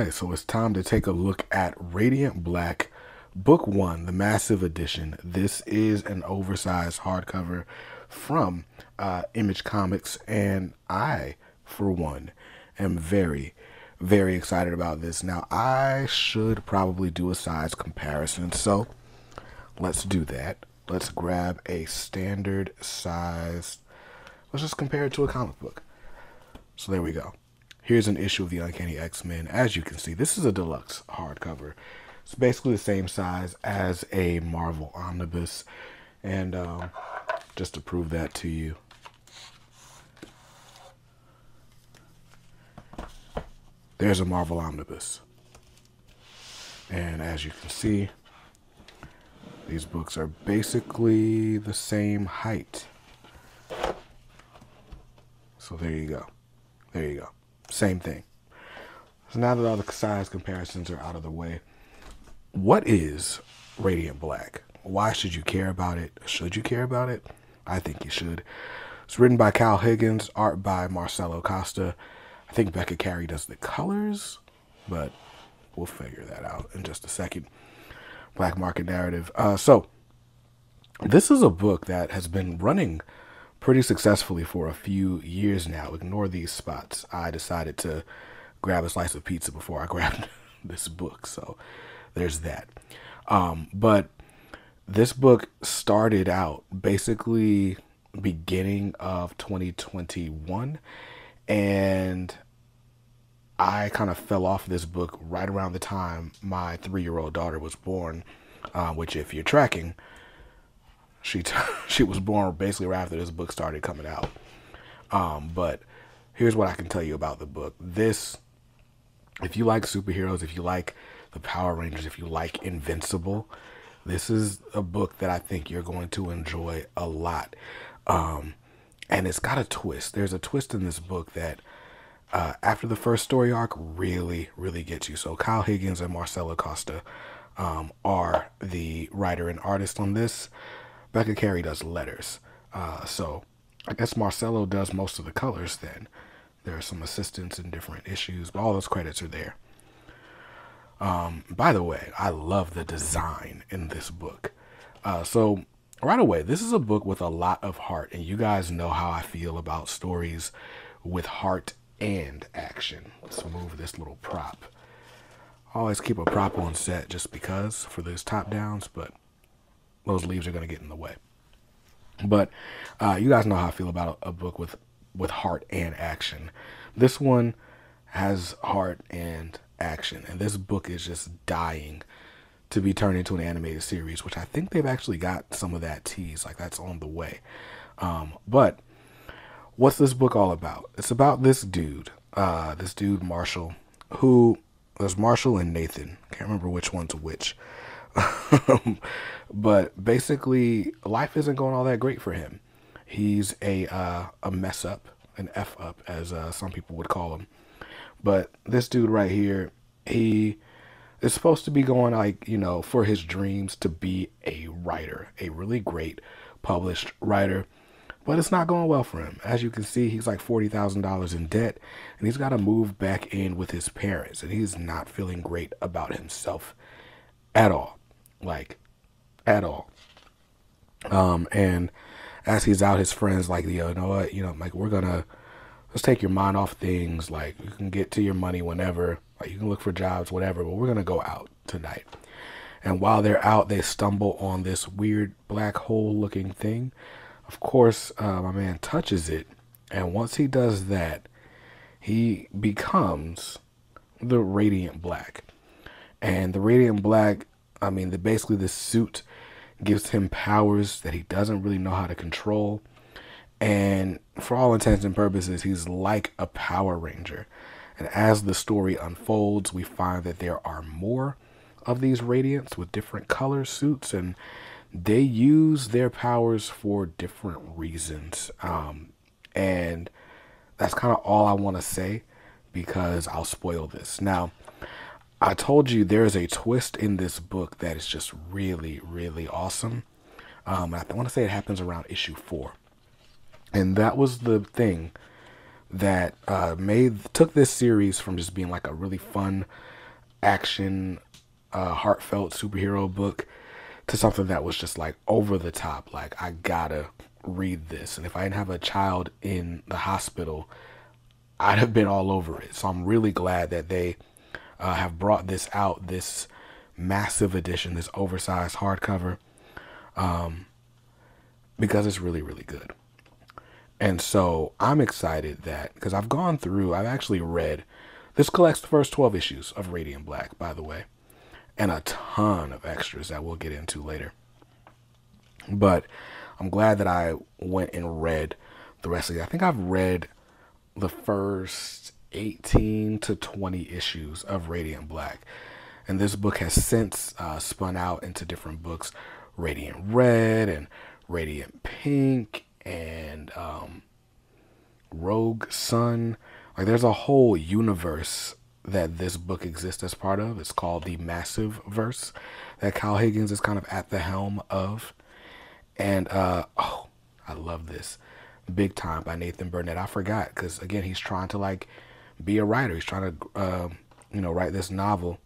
right, so it's time to take a look at Radiant Black, Book 1, the Massive Edition. This is an oversized hardcover from Image Comics, and I, for one, am very, very excited about this. Now, I should probably do a size comparison, so let's do that. Let's grab a standard size. Let's just compare it to a comic book. So there we go. Here's an issue of the Uncanny X-Men. As you can see, this is a deluxe hardcover. It's basically the same size as a Marvel omnibus. And just to prove that to you, there's a Marvel omnibus. And as you can see, these books are basically the same height. So there you go. There you go. Same thing. So now that all the size comparisons are out of the way, what is Radiant Black? Why should you care about it? Should you care about it? I think you should. It's written by Higgins, art by Marcelo, Costa. I think Becca Carey does the colors, but we'll figure that out in just a second. Black market narrative. So this is a book that has been running pretty successfully for a few years now. Ignore these spots. I decided to grab a slice of pizza before I grabbed this book, so there's that. But this book started out basically beginning of 2021, and I kind of fell off this book right around the time my 3-year-old daughter was born, which, if you're tracking, she was born basically right after this book started coming out. But here's what I can tell you about the book. This, if you like superheroes, if you like the Power Rangers, if you like Invincible, this is a book that I think you're going to enjoy a lot. And it's got a twist. There's a twist in this book that after the first story arc really, really gets you. So Higgins and Marcelo Costa are the writer and artist on this. Becca Carey does letters. So I guess Marcelo does most of the colors then. There are some assistants in different issues, but all those credits are there. By the way, I love the design in this book. So right away, this is a book with a lot of heart, and you guys know how I feel about stories with heart and action. Let's move this little prop. I always keep a prop on set just because for those top downs, but those leaves are going to get in the way. But you guys know how I feel about a book with heart and action. This one has heart and action, and this book is just dying to be turned into an animated series, which I think they've actually got some of that tease, like that's on the way. But what's this book all about? It's about this dude Marshall, who, there's Marshall and Nathan. Can't remember which one's which. But basically, life isn't going all that great for him. He's a mess up, an F up, as some people would call him. But this dude right here, he is supposed to be going, like, you know, for his dreams to be a writer, a really great published writer. But it's not going well for him. As you can see, he's like $40,000 in debt, and he's got to move back in with his parents, and he's not feeling great about himself at all. Like, at all. And as he's out, his friends like, you know what, like, let's take your mind off things. Like, you can get to your money whenever, like, you can look for jobs, whatever, but we're going to go out tonight. And while they're out, they stumble on this weird black hole looking thing. Of course, my man touches it. And once he does that, he becomes the Radiant Black. And the Radiant Black, I mean, basically the suit gives him powers that he doesn't really know how to control. And for all intents and purposes, he's like a Power Ranger. And as the story unfolds, we find that there are more of these Radiants with different color suits, and they use their powers for different reasons. And that's kind of all I want to say, because I'll spoil this. Now, I told you there's a twist in this book that is just really, really awesome. I want to say it happens around issue 4. And that was the thing that took this series from just being like a really fun action, heartfelt superhero book to something that was just like over the top. Like, I gotta read this. And if I didn't have a child in the hospital, I'd have been all over it. So I'm really glad that they have brought this out, this massive edition, this oversized hardcover, because it's really, really good. And so I'm excited that, because I've actually read, this collects the first 12 issues of Radiant Black, by the way, and a ton of extras that we'll get into later. But I'm glad that I went and read the rest of it. I think I've read the first 18 to 20 issues of Radiant Black. And this book has since spun out into different books, Radiant Red and Radiant Pink and Rogue Sun. Like, there's a whole universe that this book exists as part of. It's called the Massive Verse that Kyle Higgins is kind of at the helm of. And oh, I love this. Big Time by Nathan Burnett. I forgot, because again, he's trying to like be a writer. He's trying to write this novel.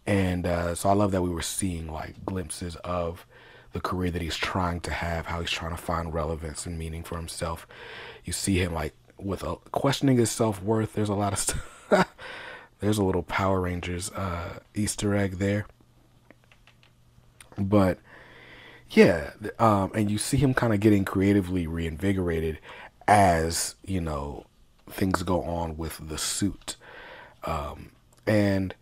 And so I love that we were seeing like glimpses of the career that he's trying to have, how he's trying to find relevance and meaning for himself. You see him like with questioning his self-worth. There's a lot of stuff. There's a little Power Rangers Easter egg there. But yeah, and you see him kind of getting creatively reinvigorated as, things go on with the suit. And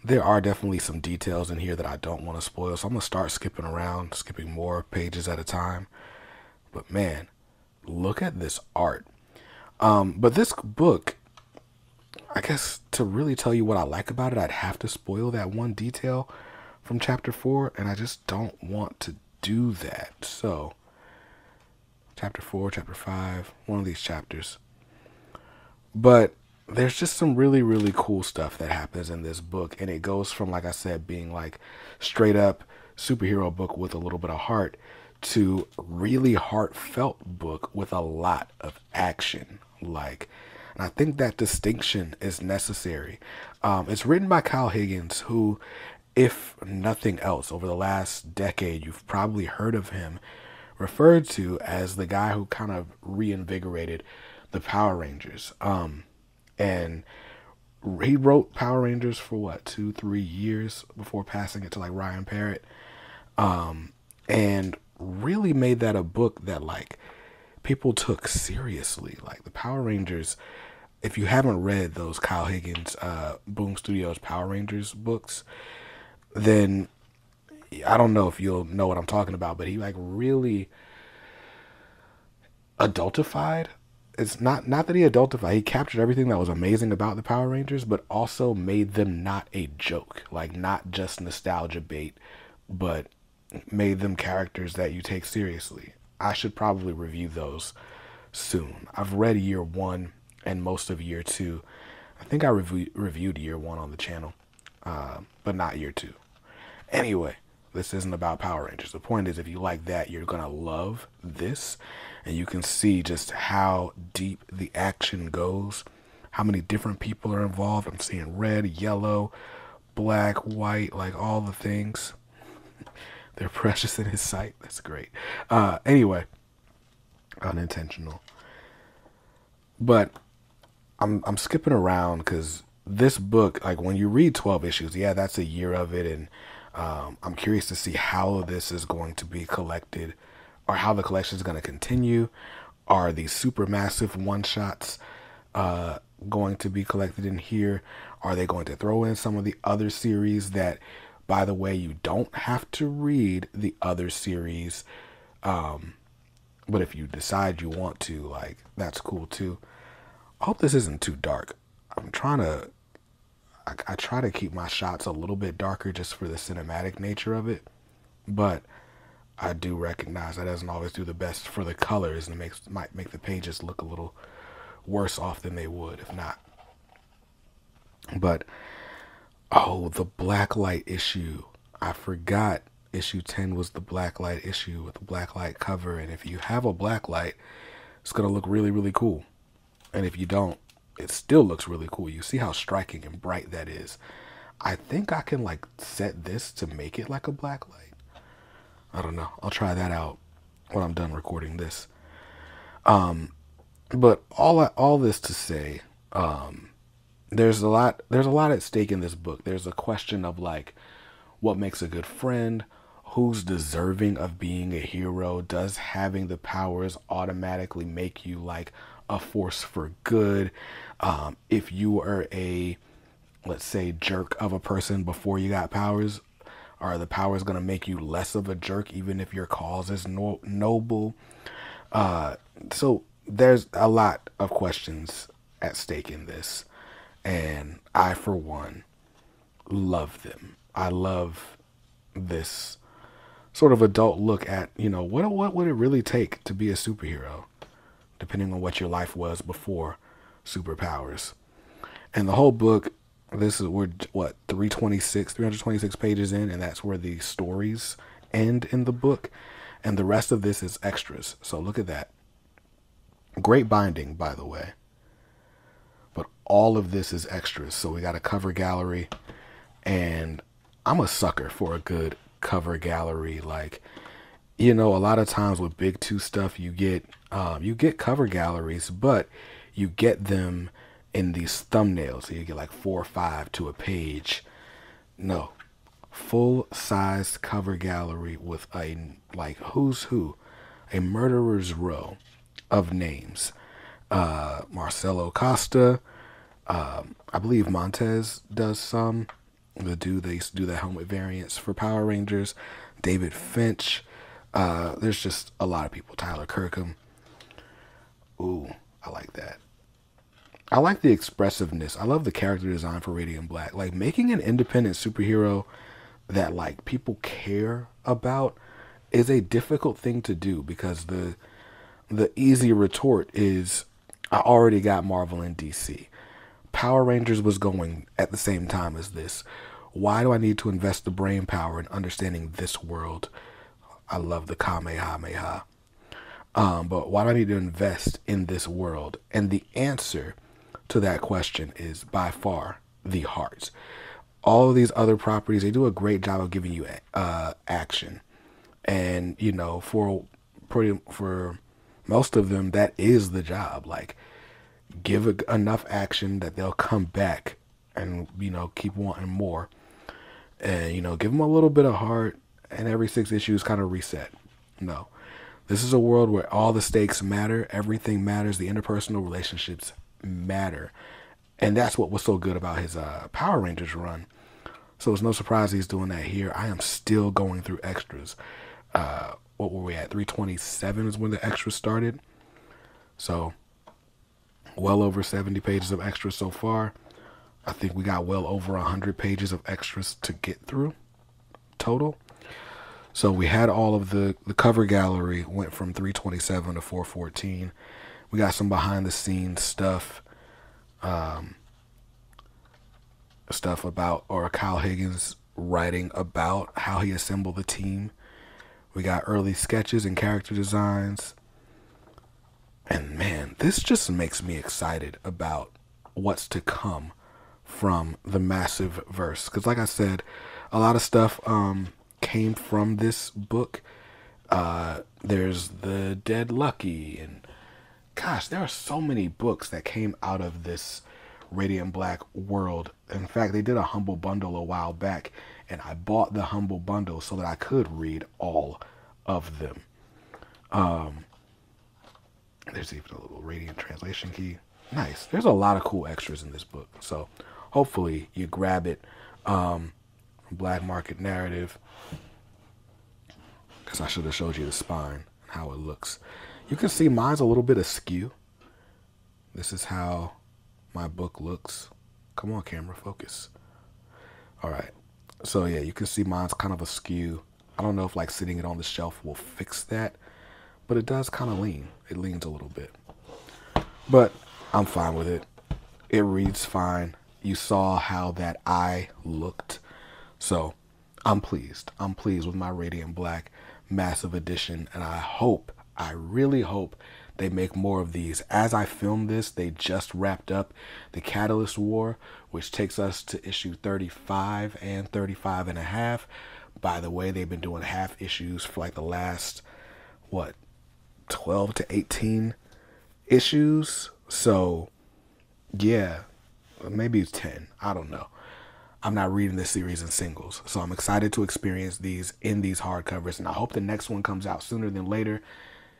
there are definitely some details in here that I don't want to spoil, so I'm going to start skipping more pages at a time. But man, look at this art. But this book, I guess to really tell you what I like about it, I'd have to spoil that one detail from chapter 4, and I just don't want to do that. So, chapter 4, chapter 5, one of these chapters. But there's just some really, really cool stuff that happens in this book, and it goes from, like I said, being like straight up superhero book with a little bit of heart to really heartfelt book with a lot of action. And I think that distinction is necessary. It's written by Kyle Higgins, who, if nothing else, over the last decade, you've probably heard of him referred to as the guy who kind of reinvigorated the Power Rangers. And he wrote Power Rangers for 2-3 years before passing it to like Ryan Parrott. And really made that a book that like people took seriously. Like the Power Rangers, if you haven't read those Kyle Higgins, Boom Studios Power Rangers books, then I don't know if you'll know what I'm talking about, but he like really adultified. It's not that he adultified. He captured everything that was amazing about the Power Rangers, but also made them not a joke, like not just nostalgia bait, but made them characters that you take seriously. I should probably review those soon. I've read year 1 and most of year 2. I think I reviewed year 1 on the channel, but not year 2. Anyway, this isn't about Power Rangers. The point is, if you like that, you're going to love this. And you can see just how deep the action goes, how many different people are involved. I'm seeing red, yellow, black, white, like all the things. They're precious in his sight. That's great. Anyway, unintentional. But I'm skipping around because this book, like when you read 12 issues, yeah, that's a year of it. And I'm curious to see how this is going to be collected, or how the collection is going to continue. Are these super massive one-shots going to be collected in here? Are they going to throw in some of the other series that, by the way, you don't have to read the other series, but if you decide you want to, like, that's cool too. I hope this isn't too dark. I try to keep my shots a little bit darker just for the cinematic nature of it, but I do recognize that doesn't always do the best for the colors, and it might make the pages look a little worse off than they would if not. But oh, the blacklight issue. I forgot issue 10 was the blacklight issue with the blacklight cover, and if you have a blacklight, it's gonna look really, really cool. And if you don't, it still looks really cool. You see how striking and bright that is. I think I can like set this to make it like a black light. I don't know. I'll try that out when I'm done recording this. But all this to say, there's a lot at stake in this book. There's a question of like what makes a good friend, who's deserving of being a hero, does having the powers automatically make you like a force for good? If you are a, let's say, jerk of a person before you got powers, are the powers going to make you less of a jerk even if your cause is noble? So there's a lot of questions at stake in this, and I, for one, love them. I love this sort of adult look at, you know, what would it really take to be a superhero, depending on what your life was before superpowers. And the whole book, we're what, 326 pages in, and that's where the stories end in the book, and the rest of this is extras. So look at that. Great binding, by the way. But all of this is extras. So we got a cover gallery, and I'm a sucker for a good cover gallery. Like, you know, a lot of times with big two stuff, you get cover galleries, but you get them in these thumbnails. So you get like 4 or 5 to a page. No, full size cover gallery with a like who's who, a murderer's row of names. Marcelo, Costa, I believe Montez does some. The dude that used to do the helmet variants for Power Rangers. David Finch. There's just a lot of people. Tyler Kirkham. Ooh, I like that. I like the expressiveness. I love the character design for Radiant Black. Like, making an independent superhero that like people care about is a difficult thing to do, because the easy retort is, I already got Marvel and DC. Power Rangers was going at the same time as this. Why do I need to invest the brain power in understanding this world? I love the Kamehameha. But why do I need to invest in this world? And the answer to that question is by far the heart. All of these other properties, they do a great job of giving you action. And, you know, for most of them, that is the job. Like, give enough action that they'll come back and, you know, keep wanting more. And, you know, give them a little bit of heart, and every 6 issues kind of reset. No. This is a world where all the stakes matter. Everything matters. The interpersonal relationships matter. And that's what was so good about his Power Rangers run. So it's no surprise he's doing that here. I am still going through extras. What were we at? 327 is when the extras started. So well over 70 pages of extras so far. I think we got well over 100 pages of extras to get through total. So we had all of the cover gallery went from 327 to 414. We got some behind the scenes stuff. Stuff about, or Kyle Higgins writing about how he assembled the team. We got early sketches and character designs. And man, this just makes me excited about what's to come from the massive verse. Because like I said, a lot of stuff came from this book. There's the Dead Lucky, and gosh, there are so many books that came out of this Radiant Black world. In fact, they did a Humble Bundle a while back, and I bought the Humble Bundle so that I could read all of them. There's even a little Radiant translation key. Nice. There's a lot of cool extras in this book, so hopefully you grab it. Black Market Narrative, because I should have showed you the spine and how it looks. You can see mine's a little bit askew. This is how my book looks. Come on, camera, focus. All right. So yeah, you can see mine's kind of askew. I don't know if like sitting it on the shelf will fix that, but it does kind of lean. It leans a little bit, but I'm fine with it. It reads fine. You saw how that eye looked. So I'm pleased. I'm pleased with my Radiant Black massive edition, and I really hope they make more of these. As I film this, they just wrapped up the Catalyst War, which takes us to issue 35 and 35 and a half. By the way, they've been doing half issues for like the last, what, 12 to 18 issues. So yeah, maybe it's 10. I don't know. I'm not reading this series in singles, so I'm excited to experience these in these hardcovers, and I hope the next one comes out sooner than later,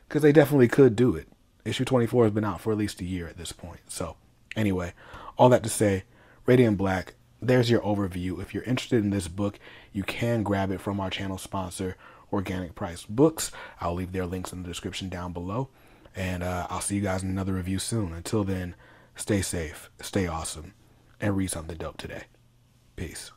because they definitely could do it. Issue 24 has been out for at least a year at this point. So anyway, all that to say, Radiant Black, there's your overview. If you're interested in this book, you can grab it from our channel sponsor, Organic Price Books. I'll leave their links in the description down below, and I'll see you guys in another review soon. Until then, stay safe, stay awesome, and read something dope today. Peace.